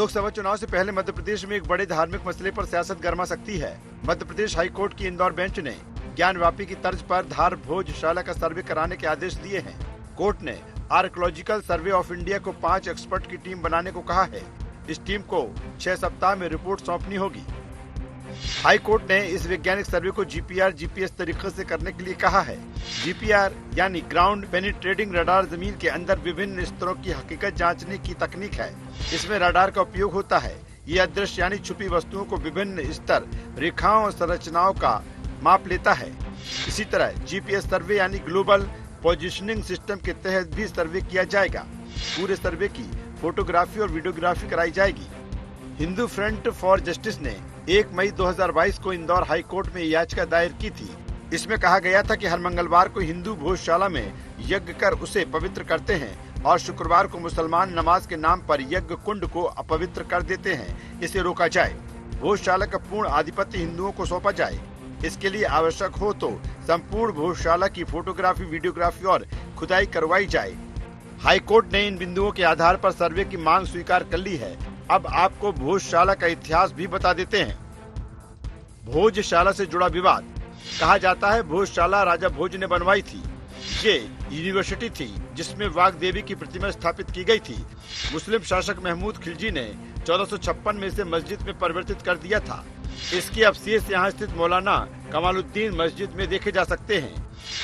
लोकसभा चुनाव से पहले मध्य प्रदेश में एक बड़े धार्मिक मसले पर सियासत गर्मा सकती है। मध्य प्रदेश हाई कोर्ट की इंदौर बेंच ने ज्ञानवापी की तर्ज पर धार भोजशाला का सर्वे कराने के आदेश दिए हैं। कोर्ट ने आर्कियोलॉजिकल सर्वे ऑफ इंडिया को 5 एक्सपर्ट की टीम बनाने को कहा है। इस टीम को 6 सप्ताह में रिपोर्ट सौंपनी होगी। हाई कोर्ट ने इस वैज्ञानिक सर्वे को जीपीआर जीपीएस तरीके से करने के लिए कहा है। जीपीआर यानी ग्राउंड पेनिट्रेटिंग रडार जमीन के अंदर विभिन्न स्तरों की हकीकत जांचने की तकनीक है। इसमें रडार का उपयोग होता है। ये अदृश्य यानी छुपी वस्तुओं को विभिन्न स्तर, रेखाओं और संरचनाओं का माप लेता है। इसी तरह जीपीएस सर्वे यानी ग्लोबल पोजिशनिंग सिस्टम के तहत भी सर्वे किया जाएगा। पूरे सर्वे की फोटोग्राफी और वीडियोग्राफी कराई जाएगी। हिंदू फ्रंट फॉर जस्टिस ने 1 मई 2022 को इंदौर हाई कोर्ट में याचिका दायर की थी। इसमें कहा गया था कि हर मंगलवार को हिंदू भोजशाला में यज्ञ कर उसे पवित्र करते हैं और शुक्रवार को मुसलमान नमाज के नाम पर यज्ञ कुंड को अपवित्र कर देते हैं। इसे रोका जाए। भोजशाला का पूर्ण आधिपत्य हिंदुओं को सौंपा जाए। इसके लिए आवश्यक हो तो संपूर्ण भोजशाला की फोटोग्राफी, वीडियोग्राफी और खुदाई करवाई जाए। हाई कोर्ट ने इन बिंदुओं के आधार पर सर्वे की मांग स्वीकार कर ली है। अब आपको भोजशाला का इतिहास भी बता देते हैं। भोजशाला से जुड़ा विवाद। कहा जाता है भोजशाला राजा भोज ने बनवाई थी। ये यूनिवर्सिटी थी जिसमें वाग देवी की प्रतिमा स्थापित की गई थी। मुस्लिम शासक महमूद खिलजी ने 1456 में इसे मस्जिद में परिवर्तित कर दिया था। इसके अवशेष यहाँ स्थित मौलाना कमालुद्दीन मस्जिद में देखे जा सकते हैं।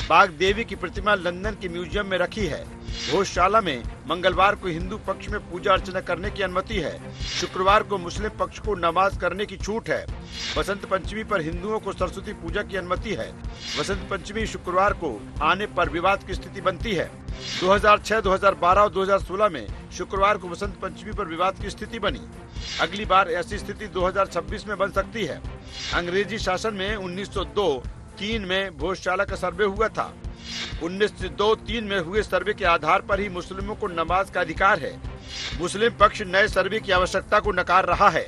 वाग देवी की प्रतिमा लंदन के म्यूजियम में रखी है। भोजशाला में मंगलवार को हिंदू पक्ष में पूजा अर्चना करने की अनुमति है। शुक्रवार को मुस्लिम पक्ष को नमाज करने की छूट है। बसंत पंचमी पर हिंदुओं को सरस्वती पूजा की अनुमति है। बसंत पंचमी शुक्रवार को आने पर विवाद की स्थिति बनती है। 2006, 2012 और 2016 में शुक्रवार को बसंत पंचमी पर विवाद की स्थिति बनी। अगली बार ऐसी स्थिति 2026 में बन सकती है। अंग्रेजी शासन में 1902-3 में भोजशाला का सर्वे हुआ था। 1902-3 में हुए सर्वे के आधार पर ही मुस्लिमों को नमाज का अधिकार है। मुस्लिम पक्ष नए सर्वे की आवश्यकता को नकार रहा है।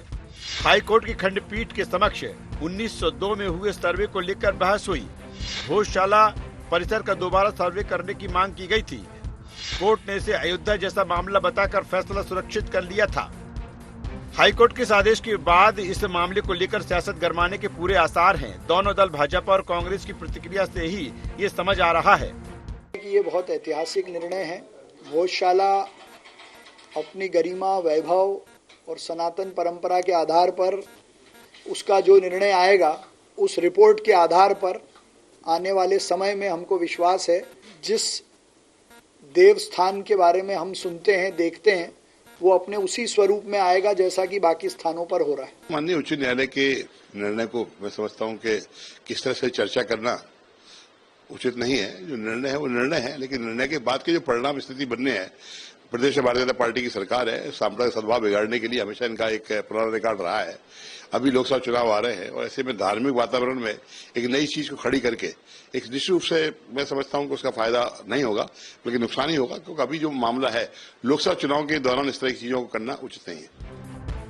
हाई कोर्ट की खंडपीठ के समक्ष 1902 में हुए सर्वे को लेकर बहस हुई। भोजशाला परिसर का दोबारा सर्वे करने की मांग की गई थी। कोर्ट ने इसे अयोध्या जैसा मामला बताकर फैसला सुरक्षित कर लिया था। हाई कोर्ट के इस आदेश के बाद इस मामले को लेकर सियासत गरमाने के पूरे आसार हैं। दोनों दल भाजपा और कांग्रेस की प्रतिक्रिया से ही ये समझ आ रहा है कि ये बहुत ऐतिहासिक निर्णय है। भोजशाला अपनी गरिमा, वैभव और सनातन परंपरा के आधार पर उसका जो निर्णय आएगा, उस रिपोर्ट के आधार पर आने वाले समय में हमको विश्वास है जिस देवस्थान के बारे में हम सुनते हैं, देखते हैं, वो अपने उसी स्वरूप में आएगा जैसा कि बाकी स्थानों पर हो रहा है। माननीय उच्च न्यायालय के निर्णय को मैं समझता हूं कि किस तरह से चर्चा करना उचित नहीं है। जो निर्णय है वो निर्णय है, लेकिन निर्णय के बाद के जो परिणाम स्थिति बनने हैं, प्रदेश में भारतीय जनता पार्टी की सरकार है। सांप्रदायिक सद्भाव बिगाड़ने के लिए हमेशा इनका एक पुराना रिकॉर्ड रहा है। अभी लोकसभा चुनाव आ रहे हैं और ऐसे में धार्मिक वातावरण में एक नई चीज को खड़ी करके एक निश्चित रूप से मैं समझता हूं कि उसका फायदा नहीं होगा, बल्कि नुकसान ही होगा, क्योंकि अभी जो मामला है लोकसभा चुनाव के दौरान इस तरह की चीजों को करना उचित नहीं है।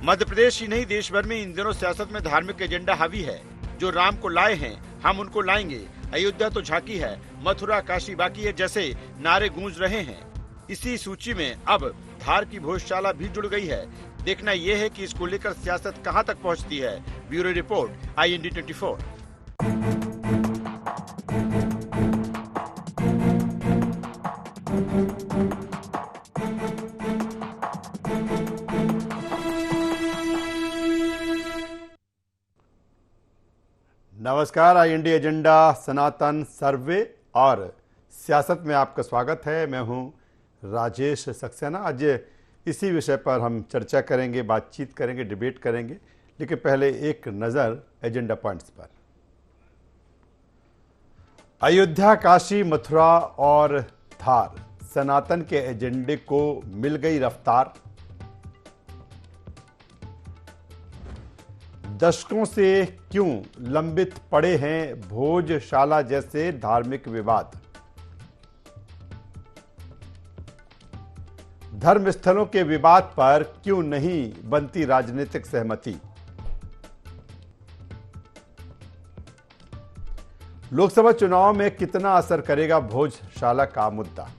मध्य प्रदेश ही नहीं, देश भर में इन दिनों सियासत में धार्मिक एजेंडा हावी है। जो राम को लाए हैं हम उनको लाएंगे, अयोध्या तो झांकी है, मथुरा काशी बाकी है जैसे नारे गूंज रहे हैं। इसी सूची में अब धार की भोजशाला भी जुड़ गई है। देखना यह है कि इसको लेकर सियासत कहां तक पहुंचती है। Bureau report, IND 24। नमस्कार, IND एजेंडा, सनातन, सर्वे और सियासत में आपका स्वागत है। मैं हूं राजेश सक्सेना। आज इसी विषय पर हम चर्चा करेंगे, बातचीत करेंगे, डिबेट करेंगे, लेकिन पहले एक नज़र एजेंडा पॉइंट्स पर। अयोध्या, काशी, मथुरा और धार, सनातन के एजेंडे को मिल गई रफ्तार। दशकों से क्यों लंबित पड़े हैं भोजशाला जैसे धार्मिक विवाद। धर्म स्थलों के विवाद पर क्यों नहीं बनती राजनीतिक सहमति। लोकसभा चुनाव में कितना असर करेगा भोजशाला का मुद्दा।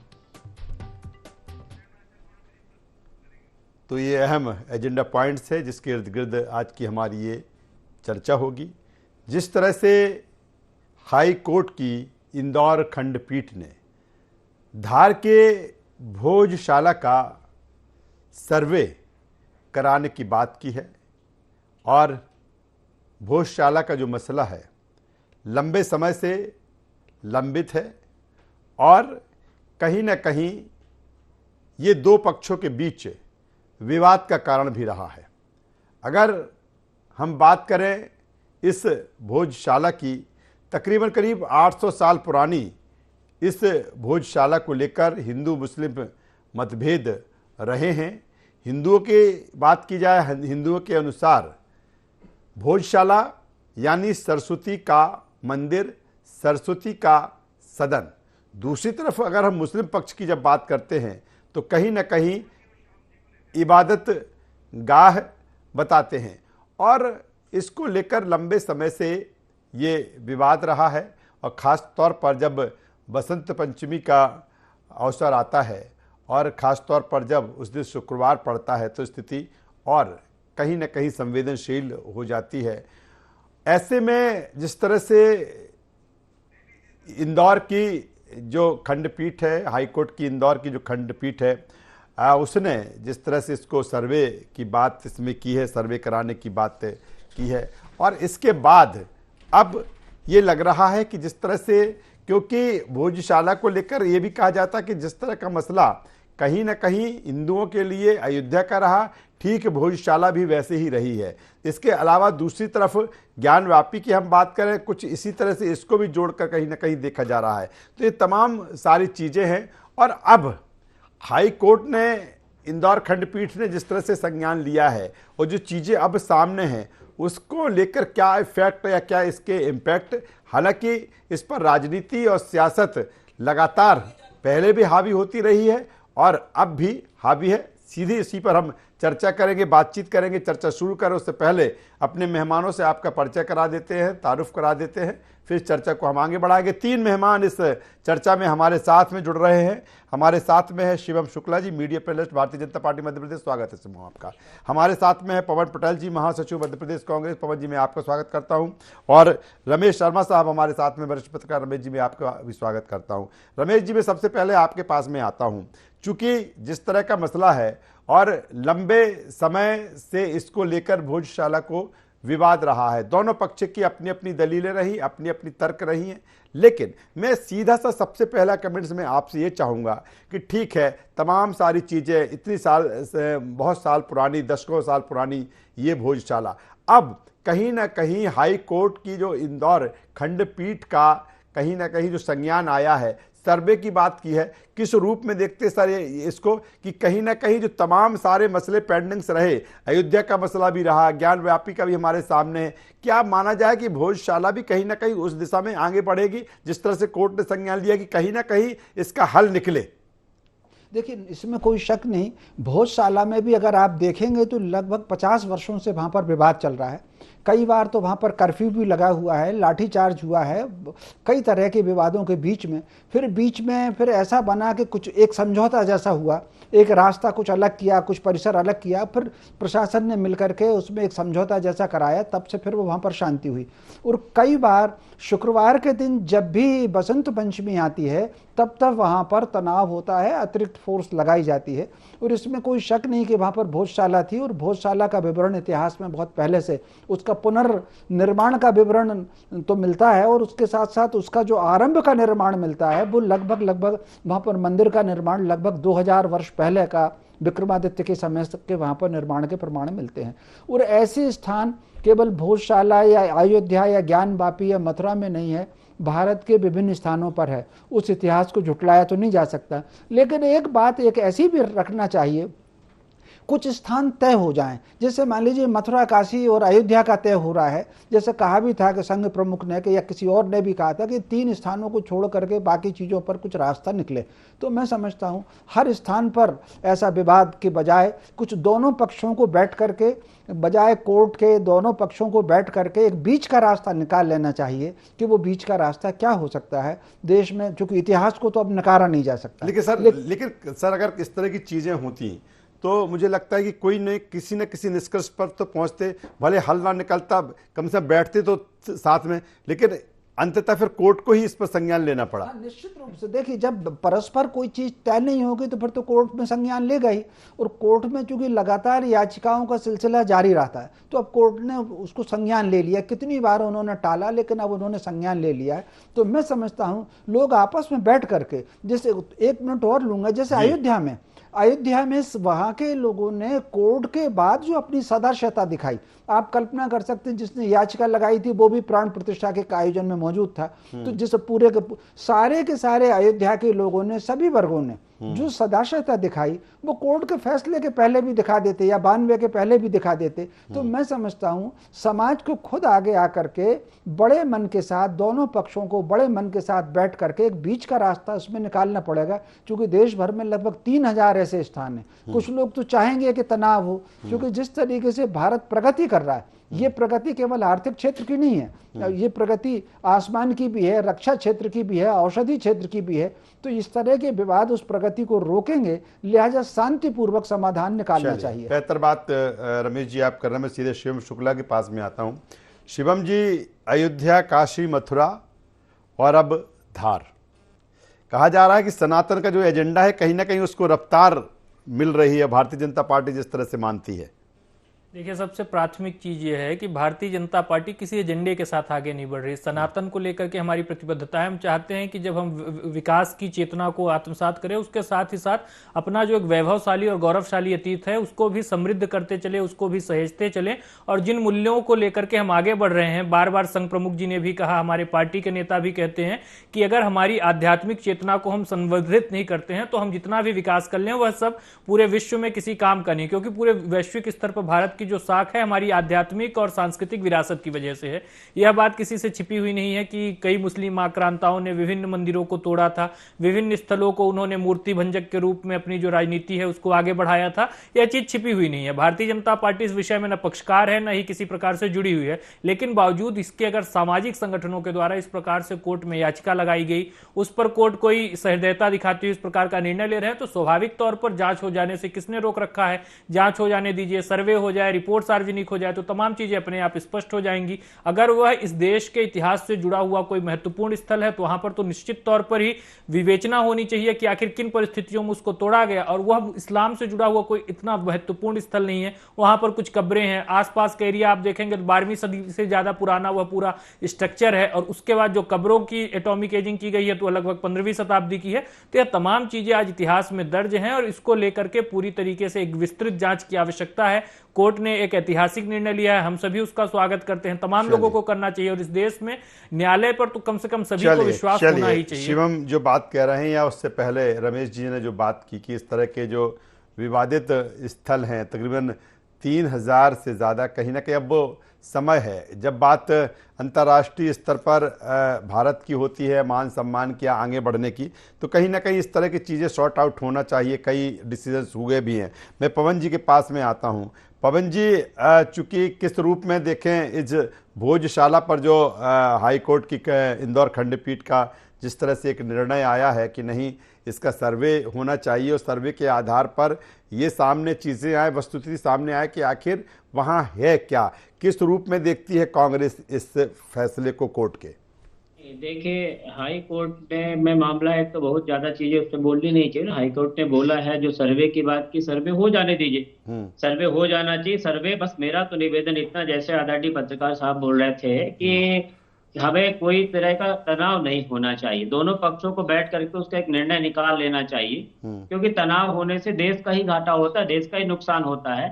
तो ये अहम एजेंडा पॉइंट्स है जिसके इर्द गिर्द आज की हमारी ये चर्चा होगी। जिस तरह से हाई कोर्ट की इंदौर खंडपीठ ने धार के भोजशाला का सर्वे कराने की बात की है और भोजशाला का जो मसला है लंबे समय से लंबित है और कहीं न कहीं ये दो पक्षों के बीच विवाद का कारण भी रहा है। अगर हम बात करें इस भोजशाला की, तकरीबन करीब 800 साल पुरानी इस भोजशाला को लेकर हिंदू मुस्लिम मतभेद रहे हैं। हिंदुओं की बात की जाए, हिंदुओं के अनुसार भोजशाला यानी सरस्वती का मंदिर, सरस्वती का सदन। दूसरी तरफ अगर हम मुस्लिम पक्ष की जब बात करते हैं तो कहीं न कहीं इबादत गाह बताते हैं और इसको लेकर लंबे समय से ये विवाद रहा है। और ख़ास तौर पर जब बसंत पंचमी का अवसर आता है और ख़ास तौर पर जब उस दिन शुक्रवार पड़ता है तो स्थिति और कहीं न कहीं संवेदनशील हो जाती है। ऐसे में जिस तरह से इंदौर की जो खंडपीठ है, हाई कोर्ट की इंदौर की जो खंडपीठ है, उसने जिस तरह से इसको सर्वे की बात इसमें की है, सर्वे कराने की बात की है और इसके बाद अब ये लग रहा है कि जिस तरह से, क्योंकि भोजशाला को लेकर ये भी कहा जाता है कि जिस तरह का मसला कहीं न कहीं हिंदुओं के लिए अयोध्या का रहा, ठीक भोजशाला भी वैसे ही रही है। इसके अलावा दूसरी तरफ ज्ञानव्यापी की हम बात करें, कुछ इसी तरह से इसको भी जोड़कर कहीं न कहीं देखा जा रहा है। तो ये तमाम सारी चीज़ें हैं और अब हाई कोर्ट ने, इंदौर खंडपीठ ने जिस तरह से संज्ञान लिया है और जो चीज़ें अब सामने हैं उसको लेकर क्या इफेक्ट या क्या इसके इम्पैक्ट, हालांकि इस पर राजनीति और सियासत लगातार पहले भी हावी होती रही है और अब भी हावी है। सीधी इसी पर हम चर्चा करेंगे, बातचीत करेंगे। चर्चा शुरू करें उससे पहले अपने मेहमानों से आपका परिचय करा देते हैं, तारुफ करा देते हैं, फिर चर्चा को हम आगे बढ़ाएंगे। 3 मेहमान इस चर्चा में हमारे साथ में जुड़ रहे हैं। हमारे साथ में है Shivam Shukla ji, media panelist, Bharatiya Janata party Madhya Pradesh, स्वागत है शिवम आपका। हमारे साथ में है पवन पटेल जी, महासचिव मध्य प्रदेश कांग्रेस। पवन जी, मैं आपका स्वागत करता हूं। और रमेश शर्मा साहब हमारे साथ में, वरिष्ठ पत्रकार। रमेश जी, मैं आपका भी स्वागत करता हूं। रमेश जी, मैं सबसे पहले आपके पास में आता हूं, चूंकि जिस तरह का मसला है और लंबे समय से इसको लेकर भोजशाला को विवाद रहा है, दोनों पक्ष की अपनी अपनी दलीलें रही, अपनी अपनी तर्क रही हैं, लेकिन मैं सीधा सा सबसे पहला कमेंट्स में आपसे ये चाहूँगा कि ठीक है, तमाम सारी चीज़ें इतनी साल, बहुत साल पुरानी, दशकों साल पुरानी ये भोजशाला, अब कहीं ना कहीं हाई कोर्ट की जो इंदौर खंडपीठ का कहीं ना कहीं जो संज्ञान आया है, सर्वे की बात की है, किस रूप में देखते सर इसको कि कहीं ना कहीं जो तमाम सारे मसले पेंडिंग्स रहे, अयोध्या का मसला भी रहा, ज्ञानव्यापी का भी हमारे सामने है, क्या माना जाए कि भोजशाला भी कहीं ना कहीं उस दिशा में आगे बढ़ेगी जिस तरह से कोर्ट ने संज्ञान लिया कि कहीं ना कहीं इसका हल निकले? देखिए, इसमें कोई शक नहीं, भोजशाला में भी अगर आप देखेंगे तो लगभग 50 वर्षों से वहाँ पर विवाद चल रहा है। कई बार तो वहाँ पर कर्फ्यू भी लगा हुआ है, लाठीचार्ज हुआ है, कई तरह के विवादों के बीच में फिर ऐसा बना कि कुछ एक समझौता जैसा हुआ, एक रास्ता कुछ अलग किया, कुछ परिसर अलग किया, फिर प्रशासन ने मिलकर के उसमें एक समझौता जैसा कराया, तब से फिर वो वहाँ पर शांति हुई। और कई बार शुक्रवार के दिन जब भी बसंत पंचमी आती है तब वहाँ पर तनाव होता है, अतिरिक्त फोर्स लगाई जाती है। और इसमें कोई शक नहीं कि वहाँ पर भोजशाला थी और भोजशाला का विवरण इतिहास में बहुत पहले से, उसका पुनर्निर्माण का विवरण तो मिलता है और उसके साथ साथ उसका जो आरंभ का निर्माण मिलता है वो लगभग वहाँ पर मंदिर का निर्माण लगभग 2000 वर्ष पहले का, विक्रमादित्य के समय के वहाँ पर निर्माण के प्रमाण मिलते हैं। और ऐसे स्थान केवल भोजशाला या अयोध्या या ज्ञानवापी या मथुरा में नहीं है, भारत के विभिन्न स्थानों पर है। उस इतिहास को झुटलाया तो नहीं जा सकता, लेकिन एक बात एक ऐसी भी रखना चाहिए, कुछ स्थान तय हो जाएं। जैसे मान लीजिए मथुरा, काशी और अयोध्या का तय हो रहा है, जैसे कहा भी था कि संघ प्रमुख ने कि या किसी और ने भी कहा था कि 3 स्थानों को छोड़ करके बाकी चीज़ों पर कुछ रास्ता निकले। तो मैं समझता हूँ हर स्थान पर ऐसा विवाद के बजाय कुछ दोनों पक्षों को बैठ करके, बजाय कोर्ट के दोनों पक्षों को बैठ करके एक बीच का रास्ता निकाल लेना चाहिए कि वो बीच का रास्ता क्या हो सकता है देश में, चूंकि इतिहास को तो अब नकारा नहीं जा सकता। लेकिन सर अगर इस तरह की चीज़ें होती तो मुझे लगता है कि कोई न किसी निष्कर्ष पर तो पहुंचते, भले हल ना निकलता, कम से कम बैठते तो साथ में, लेकिन अंततः फिर कोर्ट को ही इस पर संज्ञान लेना पड़ा। निश्चित रूप से देखिए, जब परस्पर कोई चीज तय नहीं होगी तो फिर तो कोर्ट में संज्ञान लेगा ही, और कोर्ट में चूंकि लगातार याचिकाओं का सिलसिला जारी रहता है तो अब कोर्ट ने उसको संज्ञान ले लिया। कितनी बार उन्होंने टाला, लेकिन अब उन्होंने संज्ञान ले लिया है। तो मैं समझता हूं लोग आपस में बैठ करके, जैसे 1 मिनट और लूंगा, जैसे अयोध्या में वहां के लोगों ने कोर्ट के बाद जो अपनी सदाशयता दिखाई, आप कल्पना कर सकते हैं जिसने याचिका लगाई थी वो भी प्राण प्रतिष्ठा के आयोजन में मौजूद था। तो जिस पूरे के सारे अयोध्या के लोगों ने, सभी वर्गों ने जो सदाशयता दिखाई वो कोर्ट के फैसले के पहले भी दिखा देते या 92 के पहले भी दिखा देते। तो मैं समझता हूं समाज को खुद आगे आकर के बड़े मन के साथ, दोनों पक्षों को बड़े मन के साथ बैठ करके एक बीच का रास्ता उसमें निकालना पड़ेगा, क्योंकि देश भर में लगभग 3000 ऐसे स्थान हैं। कुछ लोग तो चाहेंगे कि तनाव हो, क्योंकि जिस तरीके से भारत प्रगति कर रहा है, ये प्रगति केवल आर्थिक क्षेत्र की नहीं है, ये प्रगति आसमान की भी है, रक्षा क्षेत्र की भी है, औषधि क्षेत्र की भी है। तो इस तरह के विवाद उस प्रगति को रोकेंगे, लिहाजा शांतिपूर्वक समाधान निकालना चाहिए। बेहतर बात रमेश जी आप कर रहे हैं। मैं सीधे शिवम शुक्ला के पास में आता हूँ। शिवम जी, अयोध्या, काशी, मथुरा और अब धार, कहा जा रहा है कि सनातन का जो एजेंडा है कहीं ना कहीं उसको रफ्तार मिल रही है, भारतीय जनता पार्टी जिस तरह से मानती है। देखिए, सबसे प्राथमिक चीज ये है कि भारतीय जनता पार्टी किसी एजेंडे के साथ आगे नहीं बढ़ रही। सनातन को लेकर के हमारी प्रतिबद्धता है। हम चाहते हैं कि जब हम विकास की चेतना को आत्मसात करें, उसके साथ ही साथ अपना जो एक वैभवशाली और गौरवशाली अतीत है उसको भी समृद्ध करते चले, उसको भी सहेजते चले। और जिन मूल्यों को लेकर के हम आगे बढ़ रहे हैं, बार बार संघ प्रमुख जी ने भी कहा, हमारे पार्टी के नेता भी कहते हैं कि अगर हमारी आध्यात्मिक चेतना को हम संवर्धित नहीं करते हैं तो हम जितना भी विकास कर लें वह सब पूरे विश्व में किसी काम का नहीं, क्योंकि पूरे वैश्विक स्तर पर भारत की जो साख है हमारी आध्यात्मिक और सांस्कृतिक विरासत की वजह से है। यह बात किसी से छिपी हुई नहीं है कि कई मुस्लिम आक्रांताओं ने विभिन्न मंदिरों को तोड़ा था, विभिन्न स्थलों को उन्होंने मूर्ति भंजक के रूप में अपनी जो राजनीति है उसको आगे बढ़ाया था। यह चीज छिपी हुई नहीं है। भारतीय जनता पार्टी इस विषय में न पक्षकार है, न ही किसी प्रकार से जुड़ी हुई है। लेकिन बावजूद इसके अगर सामाजिक संगठनों के द्वारा इस प्रकार से कोर्ट में याचिका लगाई गई, उस पर कोर्ट कोई सहृदयता दिखाती हुई इस प्रकार का निर्णय ले रहे हैं, तो स्वाभाविक तौर पर जांच हो जाने से किसने रोक रखा है? जांच हो जाने दीजिए, सर्वे हो जाए, रिपोर्ट सार्वजनिक हो जाए तो तमाम चीजें अपने आप स्पष्ट हो जाएंगी। अगर वह इस देश के इतिहास से जुड़ा हुआ कोई महत्वपूर्ण स्थल है तो वहां पर तो निश्चित तौर पर ही विवेचना होनी चाहिए कि आखिर किन परिस्थितियों में उसको तोड़ा गया। और वह इस्लाम से जुड़ा हुआ कोई इतना महत्वपूर्ण स्थल नहीं है, वहां पर कुछ कब्रें हैं, आसपास का एरिया आप देखेंगे तो 12वीं सदी से ज्यादा पुराना वह पूरा स्ट्रक्चर है। और उसके बाद जो कब्रों की एटॉमिक एजिंग की गई है तो लगभग 15वीं शताब्दी की है। तो यह तमाम चीजें आज इतिहास में दर्ज हैं और इसको लेकर के पूरी तरीके से एक विस्तृत जांच की आवश्यकता है। कोर्ट ने एक ऐतिहासिक निर्णय लिया है, हम सभी उसका स्वागत करते हैं, तमाम लोगों को करना चाहिए। और इस देश में न्यायालय पर तो कम से कम सभी को विश्वास होना ही चाहिए। शिवम जो बात कह रहे हैं, या उससे पहले रमेश जी ने जो बात की कि इस तरह के जो विवादित स्थल हैं तकरीबन 3000 से ज्यादा, कहीं ना कहीं अब वो समय है जब बात अंतर्राष्ट्रीय स्तर पर भारत की होती है, मान सम्मान की, आगे बढ़ने की, तो कहीं ना कहीं इस तरह की चीज़ें सॉर्ट आउट होना चाहिए। कई डिसीजंस हुए भी हैं। मैं पवन जी के पास में आता हूं। पवन जी, चूंकि किस रूप में देखें इस भोजशाला पर जो हाई कोर्ट की इंदौर खंडपीठ का जिस तरह से एक निर्णय आया है कि नहीं इसका सर्वे होना चाहिए, और सर्वे के आधार पर ये सामने चीज़ें आए, वस्तुस्थिति सामने आए कि आखिर वहाँ है क्या, किस रूप में देखती है कांग्रेस इस फैसले को कोर्ट के? देखिए, हाई कोर्ट में मामला है तो बहुत ज्यादा चीजें उससे बोलनी नहीं चाहिए ना। हाई कोर्ट ने बोला है, जो सर्वे की बात की, सर्वे हो जाने दीजिए, सर्वे हो जाना चाहिए। सर्वे, बस मेरा तो निवेदन इतना, जैसे आदरणीय पत्रकार साहब बोल रहे थे कि हमें कोई तरह का तनाव नहीं होना चाहिए, दोनों पक्षों को बैठ करके उसका एक निर्णय निकाल लेना चाहिए, क्योंकि तनाव होने से देश का ही घाटा होता है, देश का ही नुकसान होता है।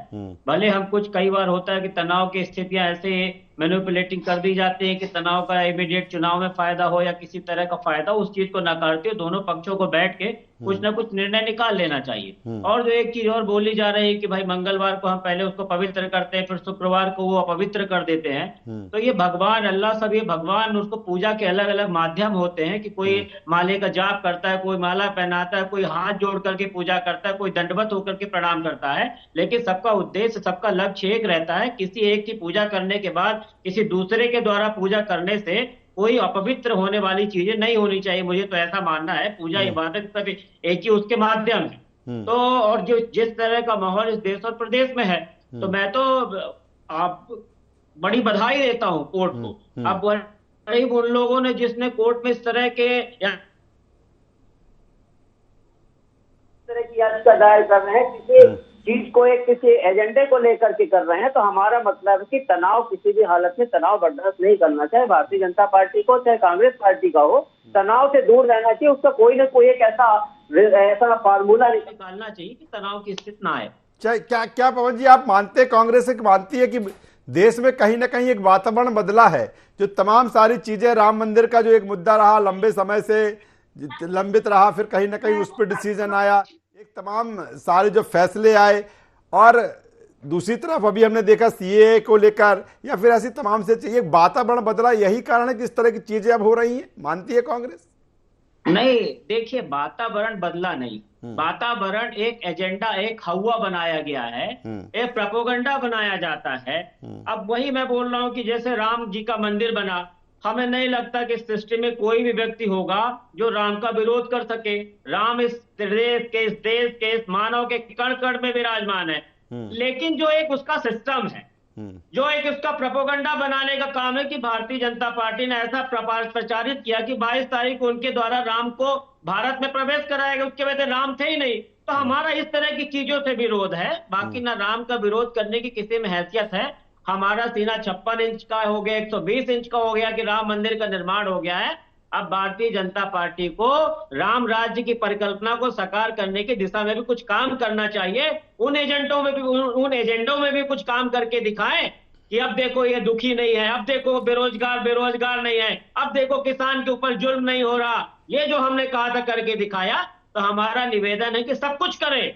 भले हम कुछ, कई बार होता है कि तनाव की स्थितियां ऐसे मैनिपुलेटिंग कर दी जाती है कि तनाव का इमीडिएट चुनाव में फायदा हो या किसी तरह का फायदा, उस चीज को नकारते हुए दोनों पक्षों को बैठ के कुछ ना कुछ निर्णय निकाल लेना चाहिए। और जो एक चीज और बोली जा रही है कि भाई मंगलवार को हम पहले उसको पवित्र करते हैं, फिर शुक्रवार को वो अपवित्र कर देते हैं, तो ये भगवान अल्लाह, सब ये भगवान, उसको पूजा के अलग अलग माध्यम होते हैं कि कोई माले का जाप करता है, कोई माला पहनाता है, कोई हाथ जोड़ करके पूजा करता है, कोई दंडवत होकर के प्रणाम करता है, लेकिन सबका उद्देश्य, सबका लक्ष्य एक रहता है। किसी एक की पूजा करने के बाद किसी दूसरे के द्वारा पूजा करने से कोई अपवित्र होने वाली चीजें नहीं होनी चाहिए। मुझे तो ऐसा मानना है, पूजा इबादत सब एक ही उसके माध्यम है। तो और जो जिस तरह का माहौल इस देश और प्रदेश में है, तो मैं तो आप बड़ी बधाई देता हूं कोर्ट को। अब गरीब उन लोगों ने जिसने कोर्ट में इस तरह की याचिका दायर कर रहे हैं, किसी चीज को किसी एजेंडे को लेकर के कर रहे हैं, तो हमारा मतलब है कि तनाव, किसी भी हालत में तनाव बर्दाश्त नहीं करना चाहिए। भारतीय जनता पार्टी को चाहे कांग्रेस पार्टी का हो, तनाव से दूर रहना चाहिए। उसका कोई ना कोई एक ऐसा फार्मूला निकालना चाहिए कि तनाव की स्थिति ना आए। क्या पवन जी आप मानते, कांग्रेस मानती है कि देश में कहीं ना कहीं एक वातावरण बदला है, जो तमाम सारी चीजें, राम मंदिर का जो एक मुद्दा रहा, लंबे समय से लंबित रहा, फिर कहीं ना कहीं उस पर डिसीजन आया, एक तमाम सारे जो फैसले आए, और दूसरी तरफ अभी हमने देखा सीएए को लेकर, या फिर ऐसी तमाम से एक वातावरण बदला, यही कारण है कि इस तरह की चीजें अब हो रही हैं, मानती है कांग्रेस? नहीं, देखिए, वातावरण बदला नहीं, वातावरण एक एजेंडा, एक हवा बनाया गया है, एक प्रोपेगेंडा बनाया जाता है। अब वही मैं बोल रहा हूं कि जैसे राम जी का मंदिर बना, हमें नहीं लगता कि इस सृष्टि में कोई भी व्यक्ति होगा जो राम का विरोध कर सके। राम इस देश के, इस मानव के कण कण में विराजमान है, लेकिन जो एक उसका सिस्टम है, जो एक उसका प्रोपेगेंडा बनाने का काम है कि भारतीय जनता पार्टी ने ऐसा प्रचारित किया कि 22 तारीख को उनके द्वारा राम को भारत में प्रवेश कराएगा, उसके वजह राम थे ही नहीं। तो हमारा इस तरह की चीजों से विरोध है, बाकी ना राम का विरोध करने की किसी में हैसियत है। हमारा सीना 56 इंच का हो गया, 120 इंच का हो गया कि राम मंदिर का निर्माण हो गया है। अब भारतीय जनता पार्टी को राम राज्य की परिकल्पना को साकार करने की दिशा में भी कुछ काम करना चाहिए। उन एजेंडों में भी कुछ काम करके दिखाएं कि अब देखो ये दुखी नहीं है, अब देखो बेरोजगार नहीं है, अब देखो किसान के ऊपर जुल्म नहीं हो रहा। ये जो हमने कहा था करके दिखाया। तो हमारा निवेदन है कि सब कुछ करें,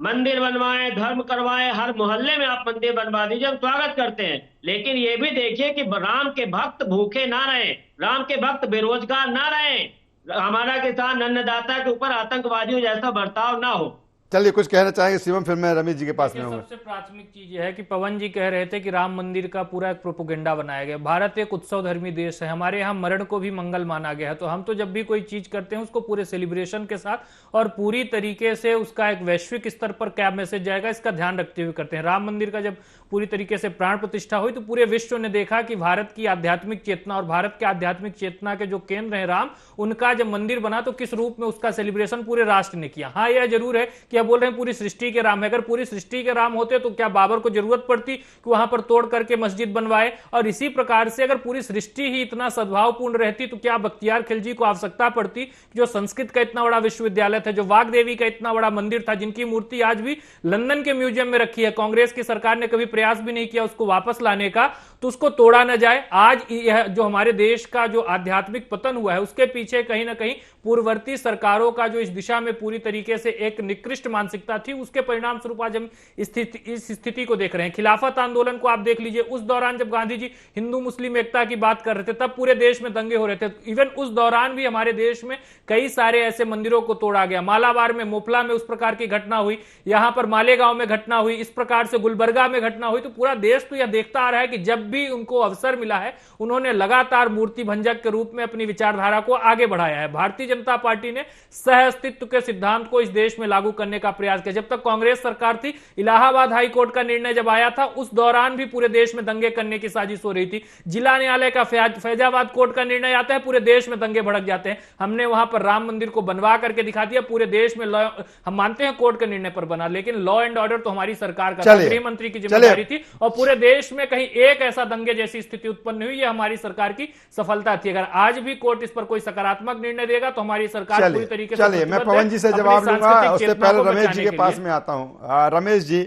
मंदिर बनवाएं, धर्म करवाएं, हर मोहल्ले में आप मंदिर बनवा दीजिए, हम स्वागत करते हैं। लेकिन ये भी देखिए कि राम के भक्त भूखे ना रहें, राम के भक्त बेरोजगार ना रहें, हमारा किसान अन्नदाता के ऊपर आतंकवादियों जैसा बर्ताव ना हो। चलिए, कुछ कहना चाहेंगे शिवम, फिर मैं रमेश जी के पास में हूँ। सबसे प्राथमिक चीज यह है कि पवन जी कह रहे थे कि राम मंदिर का पूरा एक प्रोपोगेंडा बनाया गया। भारत एक उत्सव धर्मी देश है, हमारे यहाँ मरण को भी मंगल माना गया है, तो हम तो जब भी कोई चीज करते हैं उसको पूरे सेलिब्रेशन के साथ और पूरी तरीके से उसका एक वैश्विक स्तर पर क्या मैसेज जाएगा इसका ध्यान रखते हुए करते हैं। राम मंदिर का जब पूरी तरीके से प्राण प्रतिष्ठा हुई तो पूरे विश्व ने देखा कि भारत की आध्यात्मिक चेतना और भारत के आध्यात्मिक चेतना के जो केंद्र हैं राम, उनका जब मंदिर बना तो किस रूप में उसका सेलिब्रेशन पूरे राष्ट्र ने किया। हाँ, यह जरूर है कि अब बोल रहे हैं पूरी सृष्टि के राम है, अगर पूरी सृष्टि के राम होते तो क्या बाबर को जरूरत पड़ती कि वहां पर तोड़ करके मस्जिद बनवाए? और इसी प्रकार से अगर पूरी सृष्टि ही इतना सद्भावपूर्ण रहती तो क्या बख्तियार खिलजी को आवश्यकता पड़ती, जो संस्कृत का इतना बड़ा विश्वविद्यालय था, जो वाग्देवी का इतना बड़ा मंदिर था, जिनकी मूर्ति आज भी लंदन के म्यूजियम में रखी है, कांग्रेस की सरकार ने कभी प्रयास भी नहीं किया उसको वापस लाने का, तो उसको तोड़ा न जाए। आज यह जो हमारे देश का जो आध्यात्मिक पतन हुआ है उसके पीछे कहीं ना कहीं पूर्ववर्ती सरकारों का जो इस दिशा में पूरी तरीके से एक निकृष्ट मानसिकता थी, उसके परिणाम स्वरूप आज हम इस स्थिति को देख रहे हैं। खिलाफत आंदोलन को आप देख लीजिए, उस दौरान जब गांधी जी हिंदू मुस्लिम एकता की बात कर रहे थे तब पूरे देश में दंगे हो रहे थे। इवन उस दौरान भी हमारे देश में कई सारे ऐसे मंदिरों को तोड़ा गया। मालाबार में, मोपला में उस प्रकार की घटना हुई, यहां पर मालेगांव में घटना हुई, इस प्रकार से गुलबर्गा में घटना हुई। तो पूरा देश तो यह देखता आ रहा है कि जब भी उनको अवसर मिला है उन्होंने लगातार मूर्ति भंजक के रूप में अपनी विचारधारा को आगे बढ़ाया है। भारतीय जनता पार्टी ने सह अस्तित्व के सिद्धांत को इस देश में लागू करने का प्रयास किया। जब तक कांग्रेस सरकार थी, इलाहाबाद हाई कोर्ट का निर्णय जब आया था उस दौरान भी पूरे देश में दंगे करने की साजिश हो रही थी। जिला न्यायालय का फैजाबाद कोर्ट का निर्णय आता है, पूरे देश में दंगे भड़क जाते हैं। हमने वहां पर राम मंदिर को बनवा करके दिखा दिया, पूरे देश में हम मानते हैं कोर्ट के निर्णय पर बना, लेकिन लॉ एंड ऑर्डर तो हमारी सरकार का, गृह मंत्री की जिम्मेदारी थी, और पूरे देश में कहीं एक ऐसा दंगे जैसी स्थिति उत्पन्न हुई, यह हमारी सरकार की सफलता थी। अगर आज भी कोर्ट इस पर कोई सकारात्मक निर्णय देगा तो हमारी सरकार पूरी तरीके से। चलिए, मैं पवन जी से जवाब लूंगा, उससे पहले रमेश जी के पास में आता हूं। रमेश जी,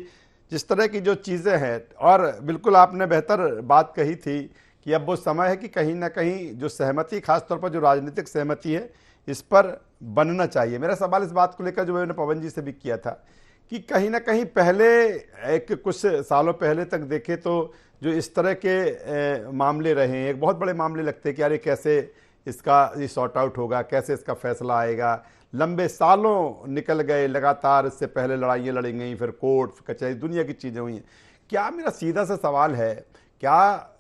जिस तरह की जो चीजें हैं, और बिल्कुल आपने बेहतर बात कही थी कि अब वो समय है कि कहीं ना कहीं जो सहमति, खासतौर पर जो राजनीतिक सहमति है, इस पर बनना चाहिए। मेरा सवाल इस बात को लेकर जो मैंने पवन जी से भी किया था कि कहीं ना कहीं पहले, एक कुछ सालों पहले तक देखे तो जो इस तरह के मामले रहे, एक बहुत बड़े मामले लगते हैं कि अरे कैसे इसका ये सॉर्ट आउट होगा, कैसे इसका फैसला आएगा। लंबे सालों निकल गए, लगातार इससे पहले लड़ाइयाँ लड़ी गई, फिर कोर्ट कचहरी, दुनिया की चीज़ें हुई हैं। क्या, मेरा सीधा सा सवाल है, क्या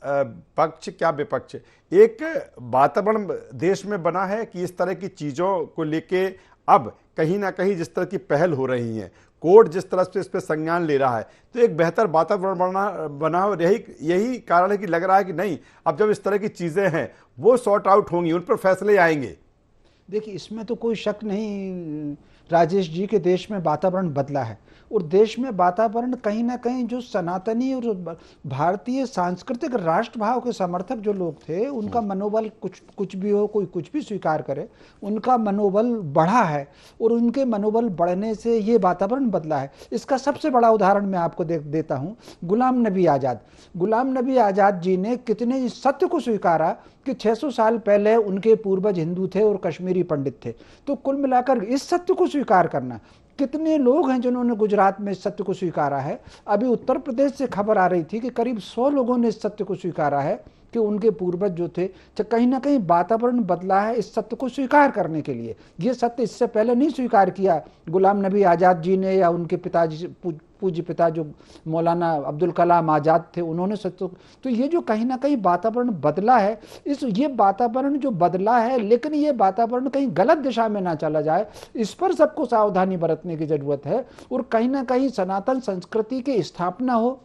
पक्ष क्या विपक्ष, एक वातावरण देश में बना है कि इस तरह की चीज़ों को लेके अब कहीं ना कहीं जिस तरह की पहल हो रही है, कोर्ट जिस तरह से इस पर संज्ञान ले रहा है, तो एक बेहतर वातावरण बना हो, यही कारण है कि लग रहा है कि नहीं, अब जब इस तरह की चीजें हैं वो सॉर्ट आउट होंगी, उन पर फैसले आएंगे। देखिए, इसमें तो कोई शक नहीं राजेश जी के देश में वातावरण बदला है, और देश में वातावरण कहीं ना कहीं जो सनातनी और भारतीय सांस्कृतिक राष्ट्रभाव के समर्थक जो लोग थे, उनका मनोबल कुछ भी हो, कोई कुछ भी स्वीकार करे, उनका मनोबल बढ़ा है, और उनके मनोबल बढ़ने से ये वातावरण बदला है। इसका सबसे बड़ा उदाहरण मैं आपको देता हूँ, गुलाम नबी आज़ाद जी ने कितने इस सत्य को स्वीकारा कि 600 साल पहले उनके पूर्वज हिंदू थे और कश्मीरी पंडित थे। तो कुल मिलाकर इस सत्य को स्वीकार करना, कितने लोग हैं जिन्होंने गुजरात में इस सत्य को स्वीकारा है। अभी उत्तर प्रदेश से खबर आ रही थी कि करीब 100 लोगों ने इस सत्य को स्वीकारा है कि उनके पूर्वज जो थे, कहीं ना कहीं वातावरण बदला है इस सत्य को स्वीकार करने के लिए। ये सत्य इससे पहले नहीं स्वीकार किया गुलाम नबी आज़ाद जी ने, या उनके पिताजी पूज्य पिता जो मौलाना अब्दुल कलाम आज़ाद थे, उन्होंने सत्य। तो ये जो कहीं ना कहीं वातावरण बदला है, ये वातावरण जो बदला है, लेकिन ये वातावरण कहीं गलत दिशा में ना चला जाए, इस पर सबको सावधानी बरतने की जरूरत है। और कहीं ना कहीं सनातन संस्कृति की स्थापना हो,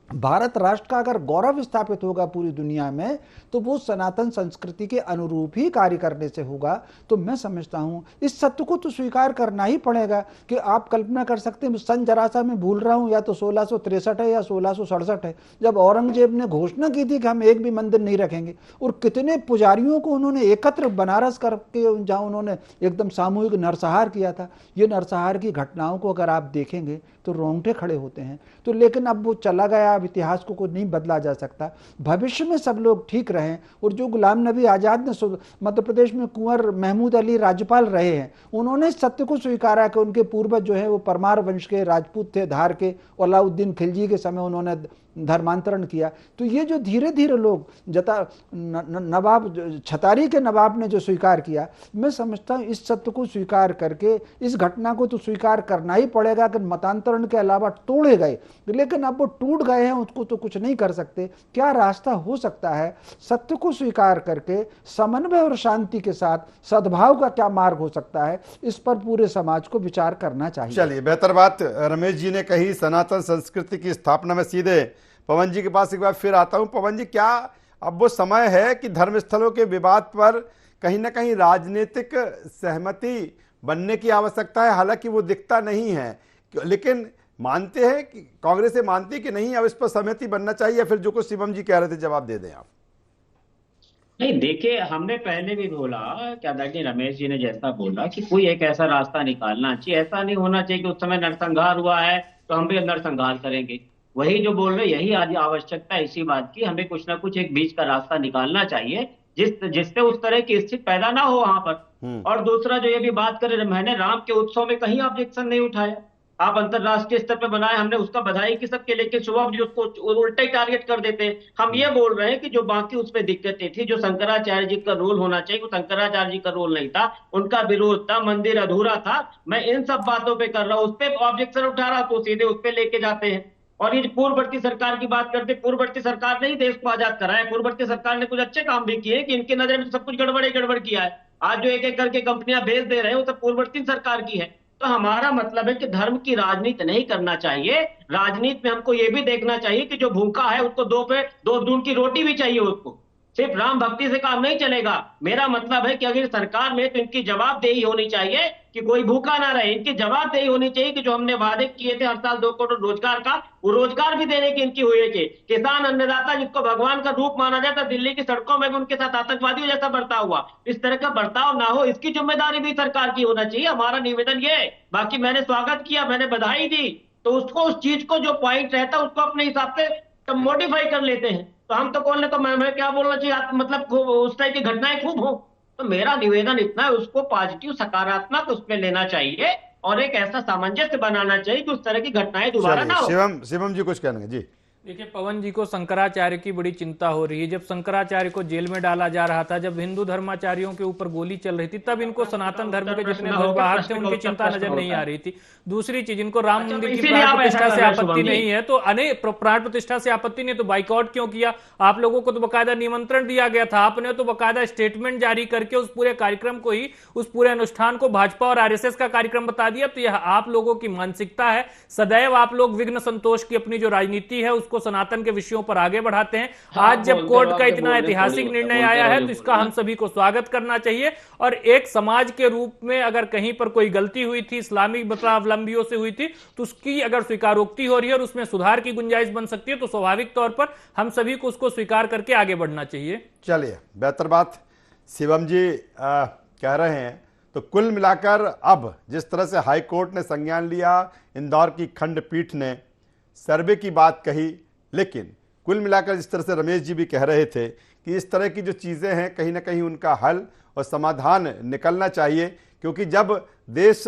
भारत राष्ट्र का अगर गौरव स्थापित होगा पूरी दुनिया में, तो वो सनातन संस्कृति के अनुरूप ही कार्य करने से होगा। तो मैं समझता हूं इस सत्य को तो स्वीकार करना ही पड़ेगा कि आप कल्पना कर सकते हैं, सन जरा मैं भूल रहा हूं, या तो 1663 है या 1667 है, जब औरंगजेब ने घोषणा की थी कि हम एक भी मंदिर नहीं रखेंगे, और कितने पुजारियों को उन्होंने एकत्र बनारस करके, जहां उन्होंने एकदम सामूहिक नरसंहार किया था। ये नरसंहार की घटनाओं को अगर आप देखेंगे तो रोंगटे खड़े होते हैं। तो लेकिन अब वो चला गया, अब इतिहास को नहीं बदला जा सकता। भविष्य में सब लोग ठीक रहें। और जो गुलाम नबी आज़ाद ने मध्य प्रदेश में कुंवर महमूद अली राज्यपाल रहे हैं, उन्होंने सत्य को स्वीकारा कि उनके पूर्वज जो है वो परमार वंश के राजपूत थे, धार के, अलाउद्दीन खिलजी के समय उन्होंने धर्मांतरण किया। तो ये जो धीरे धीरे लोग नवाब छतारी के नवाब ने जो स्वीकार किया, मैं समझता हूँ इस सत्य को स्वीकार करके इस घटना को तो स्वीकार करना ही पड़ेगा कि मतांतरण के अलावा तोड़े गए, लेकिन अब वो टूट गए हैं, उसको तो कुछ नहीं कर सकते। क्या रास्ता हो सकता है सत्य को स्वीकार करके समन्वय और शांति के साथ सद्भाव का क्या मार्ग हो सकता है, इस पर पूरे समाज को विचार करना चाहिए। चलिए, बेहतर बात रमेश जी ने कही सनातन संस्कृति की स्थापना में। सीधे पवन जी के पास एक बार फिर आता हूं। पवन जी, क्या अब वो समय है कि धर्मस्थलों के विवाद पर कहीं ना कहीं राजनीतिक सहमति बनने की आवश्यकता है? हालांकि वो दिखता नहीं है, लेकिन मानते हैं कि कांग्रेस मानती कि नहीं अब इस पर सहमति बनना चाहिए, या फिर जो कुछ शिवम जी कह रहे थे जवाब दे दें आप। नहीं, देखिए, हमने पहले भी बोला कि आदरणीय रमेश जी ने जैसा बोला कि कोई एक ऐसा रास्ता निकालना चाहिए। ऐसा नहीं होना चाहिए कि उस समय नरसंहार हुआ है तो हम भी नरसंहार करेंगे। वही जो बोल रहे, यही आज आवश्यकता है इसी बात की, हमें कुछ ना कुछ एक बीच का रास्ता निकालना चाहिए जिससे उस तरह की स्थिति पैदा ना हो वहां पर। और दूसरा जो ये भी बात करें, मैंने राम के उत्सव में कहीं ऑब्जेक्शन नहीं उठाया। आप अंतरराष्ट्रीय स्तर पे बनाए, हमने उसका बधाई की सबके, लेकिन सुबह जी उसको उल्टा ही टारगेट कर देते हैं। हम ये बोल रहे हैं कि जो बाकी उसमें दिक्कतें थी, जो शंकराचार्य जी का रोल होना चाहिए, वो शंकराचार्य जी का रोल नहीं था, उनका विरोध था, मंदिर अधूरा था। मैं इन सब बातों पे कर रहा हूँ, उस पर ऑब्जेक्शन उठा रहा तो सीधे उस पर लेके जाते हैं। और ये पूर्ववर्ती सरकार की बात करते, पूर्ववर्ती सरकार ने ही देश को आजाद कराया, पूर्ववर्ती सरकार ने कुछ अच्छे काम भी किए कि इनकी नजर में सब कुछ गड़बड़ किया है। आज जो एक एक करके कंपनियां भेज दे रहे हैं वो सब पूर्ववर्ती सरकार की है। तो हमारा मतलब है कि धर्म की राजनीति नहीं करना चाहिए। राजनीति में हमको ये भी देखना चाहिए कि जो भूखा है उसको दो दून की रोटी भी चाहिए, उसको सिर्फ राम भक्ति से काम नहीं चलेगा। मेरा मतलब है कि अगर सरकार में तो इनकी जवाबदेही होनी चाहिए कि कोई भूखा ना रहे। इनकी जवाबदेही होनी चाहिए कि जो हमने वादे किए थे हर साल 2 करोड़ रोजगार का, वो रोजगार भी देने की इनकी हुई है। किसान अन्नदाता जिसको भगवान का रूप माना जाता, दिल्ली की सड़कों में भी उनके साथ आतंकवादियों जैसा बर्ताव हुआ, इस तरह का बर्ताव ना हो, इसकी जिम्मेदारी भी सरकार की होना चाहिए। हमारा निवेदन ये है। बाकी मैंने स्वागत किया, मैंने बधाई दी, तो उसको उस चीज को जो पॉइंट रहता है उसको अपने हिसाब से मॉडिफाई कर लेते हैं। तो हम तो बोलने तो मैं क्या बोलना चाहिए, मतलब उस टाइप की घटनाएं खूब हो। तो मेरा निवेदन इतना है, उसको पॉजिटिव सकारात्मक उसमें लेना चाहिए और एक ऐसा सामंजस्य बनाना चाहिए कि उस तरह की घटनाएं दोबारा ना हो। शिवम जी कुछ कहना जी। देखिए, पवन जी को शंकराचार्य की बड़ी चिंता हो रही है। जब शंकराचार्य को जेल में डाला जा रहा था, जब हिंदू धर्माचार्यों के ऊपर गोली चल रही थी, तब इनको सनातन धर्म के जितने ध्वजवाहक थे उनकी चिंता नजर नहीं आ रही थी। दूसरी चीज, इनको राम मंदिर की प्राण प्रतिष्ठा से आपत्ति नहीं है, तो अनेक प्राण प्रतिष्ठा से आपत्ति नहीं, तो बाइकआउट क्यों किया? आप लोगों को तो बकायदा निमंत्रण दिया गया था, आपने तो बकायदा स्टेटमेंट जारी करके उस पूरे कार्यक्रम को ही, उस पूरे अनुष्ठान को भाजपा और आरएसएस का कार्यक्रम बता दिया। तो यह आप लोगों की मानसिकता है। सदैव आप लोग विघ्न संतोष की अपनी जो राजनीति है उसको सनातन के विषयों पर आगे बढ़ाते हैं। आज जब कोर्ट का इतना ऐतिहासिक निर्णय आया है तो इसका हम सभी को स्वागत करना चाहिए। और एक समाज के रूप में अगर कहीं पर कोई गलती हुई थी, इस्लामिक धर्मावलंबियों से हुई थी, तो उसकी अगर स्वीकारोक्ति हो रही है और उसमें सुधार की गुंजाइश बन सकती है, तो स्वाभाविक तौर पर हम सभी को उसको स्वीकार करके आगे बढ़ना चाहिए। चलिए, बेहतर बात शिवम जी कह रहे हैं। तो कुल मिलाकर अब जिस तरह से हाई कोर्ट ने संज्ञान लिया, इंदौर की खंडपीठ ने सर्वे की बात कही, लेकिन कुल मिलाकर जिस तरह से रमेश जी भी कह रहे थे कि इस तरह की जो चीज़ें हैं कहीं ना कहीं उनका हल और समाधान निकलना चाहिए, क्योंकि जब देश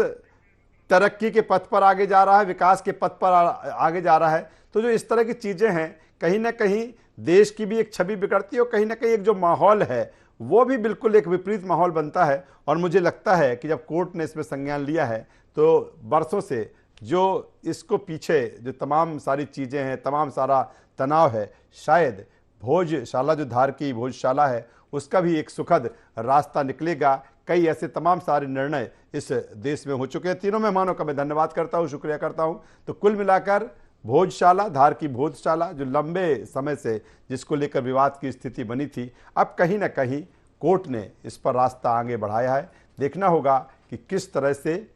तरक्की के पथ पर आगे जा रहा है, विकास के पथ पर आगे जा रहा है, तो जो इस तरह की चीज़ें हैं कहीं ना कहीं देश की भी एक छवि बिगड़ती है और कहीं ना कहीं एक जो माहौल है वो भी बिल्कुल एक विपरीत माहौल बनता है। और मुझे लगता है कि जब कोर्ट ने इसमें संज्ञान लिया है तो बरसों से जो इसको पीछे जो तमाम सारी चीज़ें हैं, तमाम सारा तनाव है, शायद भोजशाला जो धार की भोजशाला है उसका भी एक सुखद रास्ता निकलेगा। कई ऐसे तमाम सारे निर्णय इस देश में हो चुके हैं। तीनों मेहमानों का मैं धन्यवाद करता हूँ, शुक्रिया करता हूँ। तो कुल मिलाकर भोजशाला, धार की भोजशाला जो लंबे समय से जिसको लेकर विवाद की स्थिति बनी थी, अब कहीं ना कहीं कोर्ट ने इस पर रास्ता आगे बढ़ाया है। देखना होगा कि किस तरह से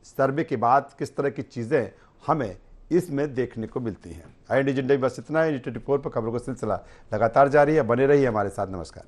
सर्वे के बाद किस तरह की चीज़ें हमें इसमें देखने को मिलती हैं। IND एजेंडा बस इतना है। ND 24 पर खबरों का सिलसिला लगातार जारी है, बने रहिए हमारे साथ। नमस्कार।